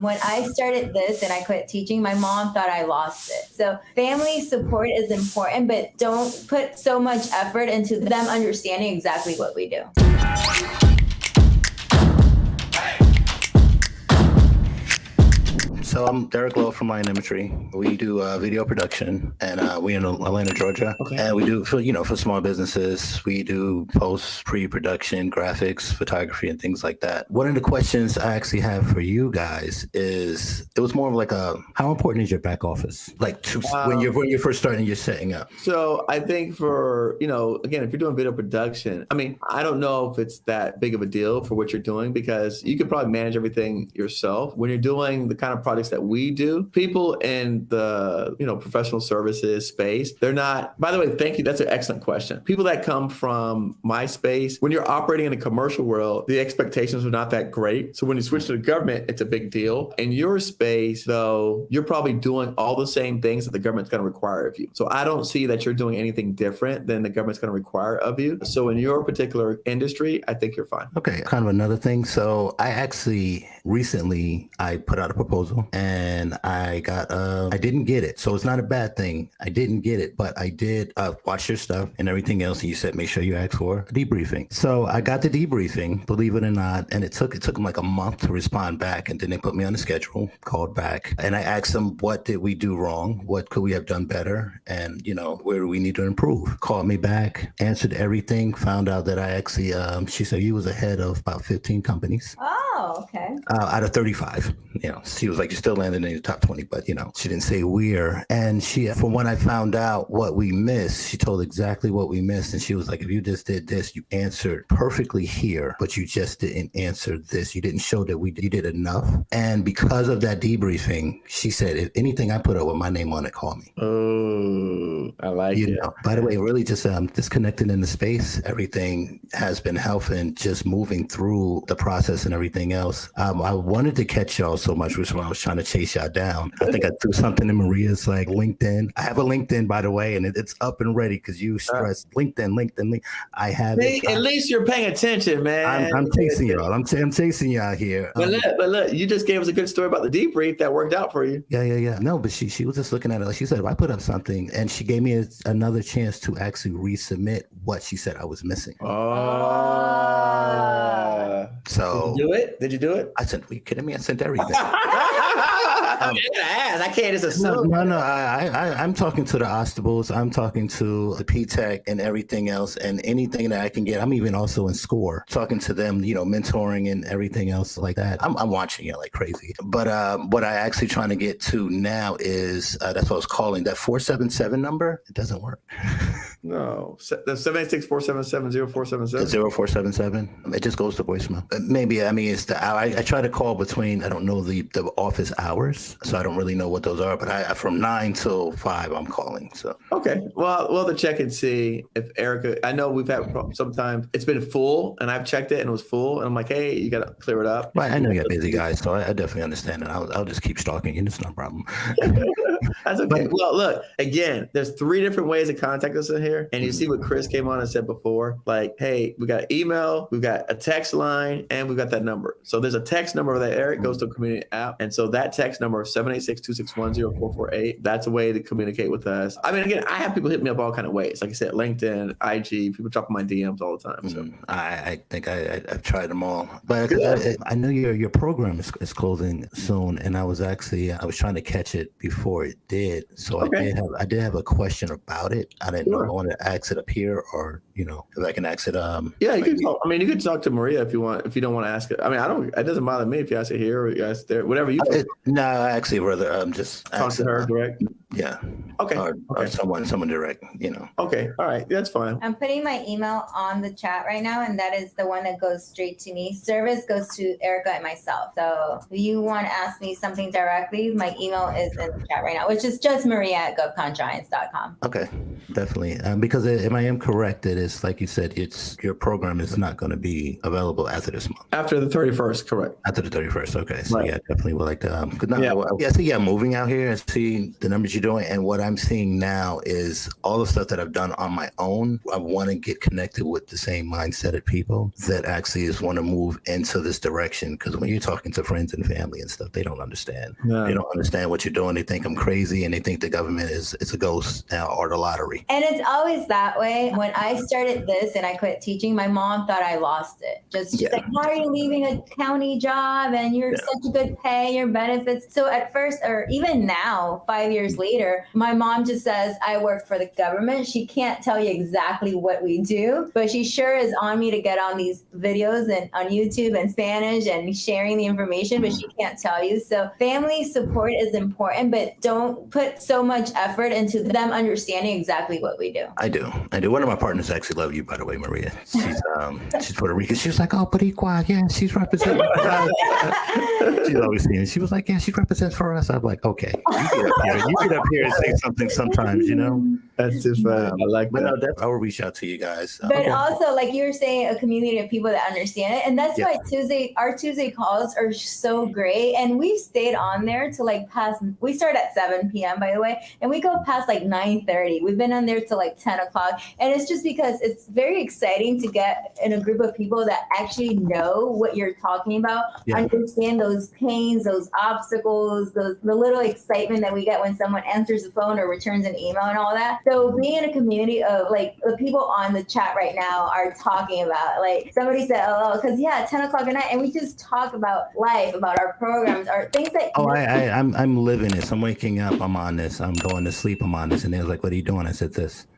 When I started this and I quit teaching, my mom thought I lost it. So family support is important, but don't put so much effort into them understanding exactly what we do. So I'm Deric Lowe from Imagery. We do video production, and we in Atlanta, Georgia. Okay. And we do for small businesses. We do post, pre-production, graphics, photography, and things like that. One of the questions I actually have for you guys is, it was more of like how important is your back office? Like when you're first starting, you're setting up. So I think for again, if you're doing video production, I mean, I don't know if it's that big of a deal for what you're doing, because you could probably manage everything yourself. When you're doing the kind of projects that we do, people in the professional services space, they're not, by the way, thank you, that's an excellent question. People that come from my space, when you're operating in a commercial world, the expectations are not that great. So when you switch to the government, it's a big deal. In your space, though, you're probably doing all the same things that the government's going to require of you. So I don't see that you're doing anything different than the government's going to require of you. So in your particular industry, I think you're fine. Okay, kind of another thing. So I actually recently put out a proposal and I didn't get it. So it's not a bad thing. I didn't get it, but I did watch your stuff and everything else. And you said, make sure you ask for a debriefing. So I got the debriefing, believe it or not. And it took them like a month to respond back. And then they put me on the schedule, called back. And I asked them, what did we do wrong? What could we have done better? And, where do we need to improve? Called me back, answered everything, found out that I actually, she said you was ahead of about 15 companies. Oh, okay. Out of 35. She was like, you still landed in the top 20, but she didn't say where. And from when I found out what we missed, she told exactly what we missed. And she was like, if you just did this, you answered perfectly here, but you just didn't answer this. You didn't show that you did enough. And because of that debriefing, she said, if anything I put up with my name on it, call me. Oh, I like it. By the way, really just disconnected in the space. Everything has been helping, just moving through the process and everything else. I wanted to catch y'all so much, which is why I was trying to chase y'all down. I think I threw something in Maria's like LinkedIn. I have a LinkedIn, by the way, and it's up and ready because you stressed LinkedIn. I have it. At least you're paying attention, man. I'm chasing y'all. I'm chasing y'all here. But look, you just gave us a good story about the debrief that worked out for you. Yeah. No, but she was just looking at it. Like she said, if I put up something, and she gave me another chance to actually resubmit what she said I was missing. So Did you do it? I sent. Are you kidding me? I sent everything. I can't just assume. No. I'm talking to the Ostables. I'm talking to the P-Tech and everything else, and anything that I can get. I'm even also in SCORE, talking to them, mentoring and everything else like that. I'm watching it like crazy. But what I actually trying to get to now is that's what I was calling that 477 number. It doesn't work. No, the 786-477-0477. 0477. It just goes to voicemail. Maybe it's the hour. I try to call between. I don't know the office hours, so I don't really know what those are. But I from 9 till 5, I'm calling. So okay. Well, we'll have to check and see if Erica. I know we've had sometimes it's been full, and I've checked it and it was full, and I'm like, hey, you got to clear it up. Right. I know you got busy guys, so I definitely understand it. I'll just keep stalking you. It's no problem. That's okay. Well, look, again, there's 3 different ways to contact us in here. And you see what Chris came on and said before, like, hey, we got email, we've got a text line, and we've got that number. So there's a text number that Eric goes to a community app. And so that text number, 786-261-0448, that's a way to communicate with us. I mean, again, I have people hit me up all kind of ways. Like I said, LinkedIn, IG, people drop my DMs all the time. So I think I've tried them all. But I know your program is closing soon. And I was trying to catch it before it did. So okay. I did have a question about it. I didn't know if I wanted to ask it up here or, if I can ask it. Yeah, you can talk. I mean, you could talk to Maria if you want, if you don't want to ask it. I mean, it doesn't bother me if you ask it here or you ask there, whatever you No, I actually rather just talk to her direct. Yeah. Okay. Or someone direct, Okay. All right. That's fine. I'm putting my email on the chat right now, and that is the one that goes straight to me. Service goes to Erica and myself. So if you want to ask me something directly, my email is in the chat right now, which is just Maria@govcongiants.com. Okay. definitely. Because if I am correct, it is like you said, it's your program is not going to be available after this month. After the 31st, correct. After the 31st, okay. So Right. yeah, definitely would like to. So yeah, moving out here and seeing the numbers you're doing, and what I'm seeing now is all the stuff that I've done on my own. I want to get connected with the same mindset of people that actually is want to move into this direction. Because when you're talking to friends and family and stuff, they don't understand. Yeah. They don't understand what you're doing. They think I'm crazy, and they think the government is a ghost or the lottery. And it's always that way. When I started this and I quit teaching, my mom thought I lost it. She's like, why are you leaving a county job and you're such a good pay, your benefits? So at first, or even now, 5 years later, my mom just says, I work for the government. She can't tell you exactly what we do, but she sure is on me to get on these videos and on YouTube in Spanish and sharing the information, but she can't tell you. So family support is important, but don't put so much effort into them understanding exactly what we do. I do. One of my partners actually love you, by the way, Maria. She's Puerto Rican. She was like, oh, Boricua, yeah, she's representing. She's always seeing. She was like, yeah, she represents for us. I'm like, okay, you get up here and say something sometimes, you know. That's just I like but that. No, I will reach out to you guys. But also, like you were saying, a community of people that understand it, and that's why our Tuesday calls are so great. And we've stayed on there to like past. We start at 7 p.m. by the way, and we go past like 9:30. We've been on there till like 10 o'clock, and it's just because it's very exciting to get in a group of people that actually know what you're talking about, understand those pains, those obstacles, the little excitement that we get when someone answers the phone or returns an email and all that. So being in a community of like the people on the chat right now are talking about, like somebody said, oh, because 10 o'clock at night, and we just talk about life, about our programs, our things that. Oh, I'm living this. I'm waking up. I'm on this. I'm going to sleep. I'm on this. And they was like, what are you doing? I said this.